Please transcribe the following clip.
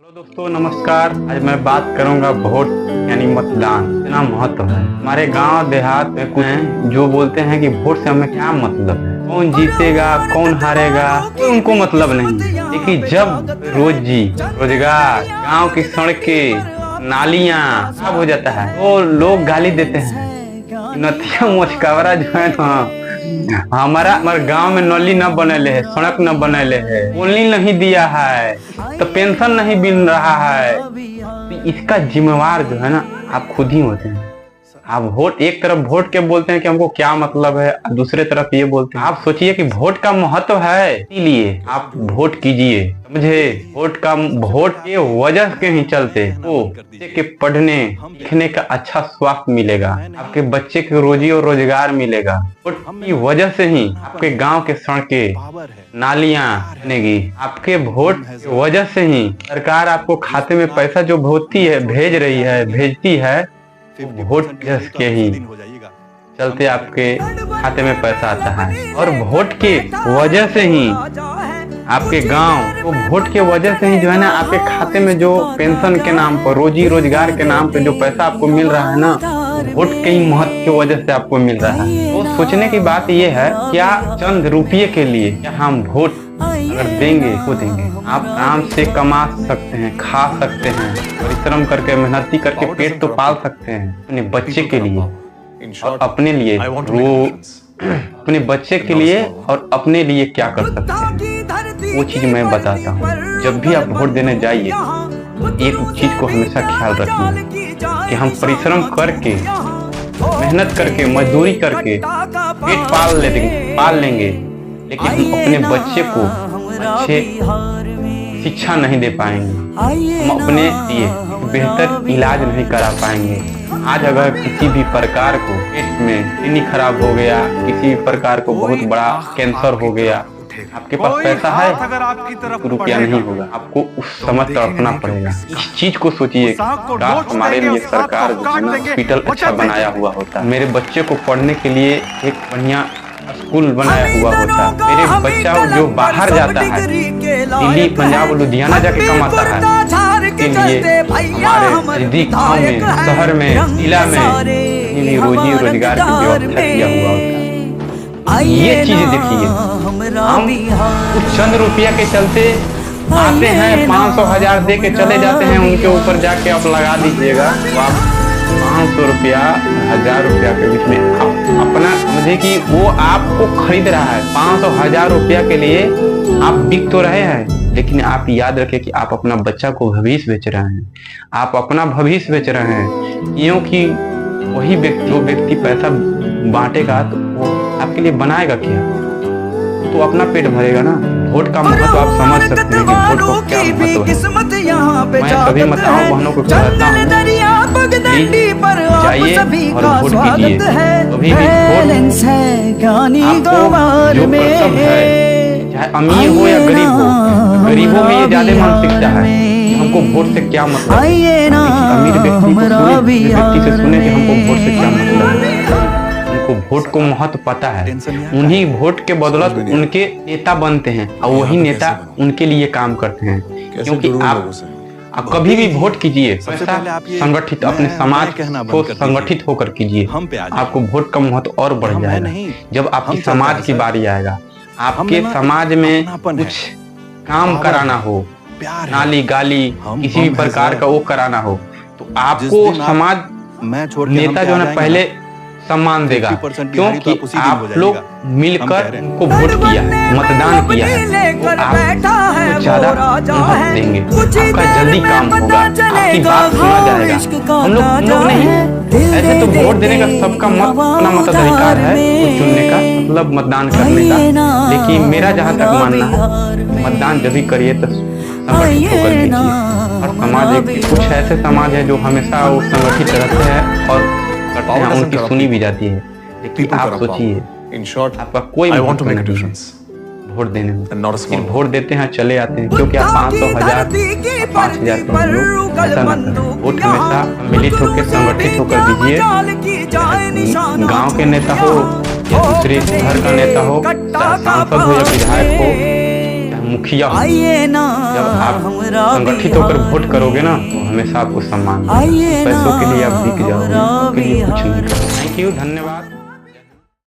Hello दोस्तों, नमस्कार। आज मैं बात करूंगा वोट यानी मतदान इतना महत्व है। हमारे गांव देहात में कुछ हैं जो बोलते हैं कि वोट से हमें क्या मतलब है, कौन जीतेगा कौन हारेगा कोई उनको मतलब नहीं। लेकिन जब रोजी रोजगार, गांव की सड़कें, नालियां सब हो जाता है तो लोग गाली देते हैं। नतिया मोचकावरा जो है ना, हमारा गांव में नली न बनले है, सड़क न बनले है, कोली नहीं दिया है, तो पेंशन नहीं मिल रहा है। तो इसका जिम्मेवार जो है ना आप खुद ही होते हैं। आप वोट एक तरफ वोट के बोलते हैं कि हमको क्या मतलब है, दूसरे तरफ ये बोलते हैं। आप सोचिए कि वोट का महत्व है, इसीलिए आप वोट कीजिए, समझे। वोट के वजह के ही चलते तो बच्चे के पढ़ने लिखने का अच्छा स्वास्थ्य मिलेगा, आपके बच्चे के रोजी और रोजगार मिलेगा। वोट की वजह से ही आपके गांव के सड़कें नालियां बनेगी। आपके वोट की वजह से ही सरकार आपको खाते में पैसा जो भेजती है वोट के ही चलते आपके खाते में पैसा आता है। और वोट के वजह से ही आपके गांव तो वोट के वजह से ही जो है ना आपके खाते में जो पेंशन के नाम पर, रोजी रोजगार के नाम पे जो पैसा आपको मिल रहा है ना, वोट के ही महत्व की वजह से आपको मिल रहा है। तो सोचने की बात यह है, क्या चंद रुपये के लिए क्या हम वोट अगर देंगे तो देंगे? आप आराम से कमा सकते हैं, खा सकते हैं, परिश्रम करके मेहनती करके पेट तो पाल सकते हैं अपने बच्चे के लिए और अपने लिए। अपने बच्चे के लिए और अपने लिए क्या कर सकते हैं वो चीज मैं बताता हूँ। जब भी आप वोट देने जाइए एक चीज को हमेशा ख्याल रखिए कि हम परिश्रम करके, मेहनत करके, मजदूरी करके पेट पाल लेंगे, लेकिन हम अपने बच्चे को अच्छे शिक्षा नहीं दे पाएंगे, हम अपने लिए बेहतर इलाज नहीं करा पाएंगे। आज अगर किसी भी प्रकार को पेट में किडनी खराब हो गया, किसी भी प्रकार को बहुत बड़ा कैंसर हो गया, आपके पास पैसा है, रुपया नहीं होगा, आपको उस समझ तड़पना पड़ेगा। इस चीज को सोचिए, हमारे लिए सरकार जो है ना हॉस्पिटल अच्छा बनाया हुआ होता, मेरे बच्चे को पढ़ने के लिए एक बढ़िया स्कूल बनाया हुआ होता, मेरे बच्चा जो बाहर जाता है दिल्ली, पंजाब, लुधियाना जाके कमाता है, के लिए हमारे नजदीक गाँव में, शहर में, जिला में रोजी रोजगार की व्यवस्था किया हुआ होता है। ये चीज देखिए, हम कुछ चंद रुपया के चलते आते हैं, 500 1000 दे के चले जाते हैं, उनके ऊपर जाके आप लगा दीजिएगा तो आप 500 रुपया 1000 रुपया के बीच में अपना समझे कि वो आपको खरीद रहा है। 500 1000 रुपया के लिए आप बिक तो रहे हैं, लेकिन आप याद रखें कि आप अपना बच्चा को भविष्य बेच रहे हैं, आप अपना भविष्य बेच रहे हैं। क्योंकि वही व्यक्ति पैसा बांटेगा तो वो आपके लिए बनाएगा क्या, तो अपना पेट भरेगा ना। वोट का महत्व आप समझ सकते हैं कि वोट को क्या महत्व है। मैं सभी माताओं बहनों को कहता हूँ, जाइए और वोट कीजिए। कभी भी वोट आपको जो कर्तव्य है, चाहे अमीर हो या गरीब हो, गरीबों में ये ज्यादा मानसिकता है कि हमको वोट से क्या मतलब है। अमीर व्यक्ति से सुने कि हमको वोट से क्या मतलब है। उनको वोट को महत्व पता है, उन्हीं वोट के बदौलत उनके नेता बनते हैं और वही नेता उनके लिए काम करते हैं। क्योंकि आप कभी भी वोट कीजिए, पैसा संगठित, अपने समाज को संगठित होकर कीजिए, आपको वोट का महत्व और बढ़ जाएगा। जब आपकी समाज की बारी आएगा, आपके समाज में कुछ काम कराना हो, नाली गाली किसी भी प्रकार का वो कराना हो, तो आपको समाज नेता जो है ना पहले सम्मान देगा, क्योंकि आप लोग मिलकर उनको वोट किया है, मतदान किया है, तो आपको ज्यादा महत्व देंगे, आपका जल्दी काम होगा, आपकी बात सुना जाएगा। हम लोग नहीं, ऐसे तो वोट देने का सबका अपना मताधिकार है, वोट चुनने का मतलब मतदान करने का, लेकिन मेरा जहाँ तक मानना है मतदान जब भी करिए तो संगठित होकर कीजिए। और समाज कुछ ऐसे समाज है जो हमेशा वो संगठित रहते हैं और करते हैं, उनकी सुनी भी जाती है। लेकिन आप सोचिए, आपका कोई वोट देने में, फिर वोट देते हैं चले आते हैं, क्योंकि आप 500 1000 5000 लोग ऐसा ना करें। वोट हमेशा मिलित होकर संगठित होकर दीजिए। गांव के नेता हो या दूसरे शहर का नेता हो, चाहे सांसद हो या विधायक हो, मुखिया हो। जब आप संगठित होकर वोट करोगे ना तो हमेशा आपको सम्मान मिलेगा। पैसों के लिए आप बिक जाओगे, उसके लिए कुछ नहीं करो। थैंक यू, धन्यवाद।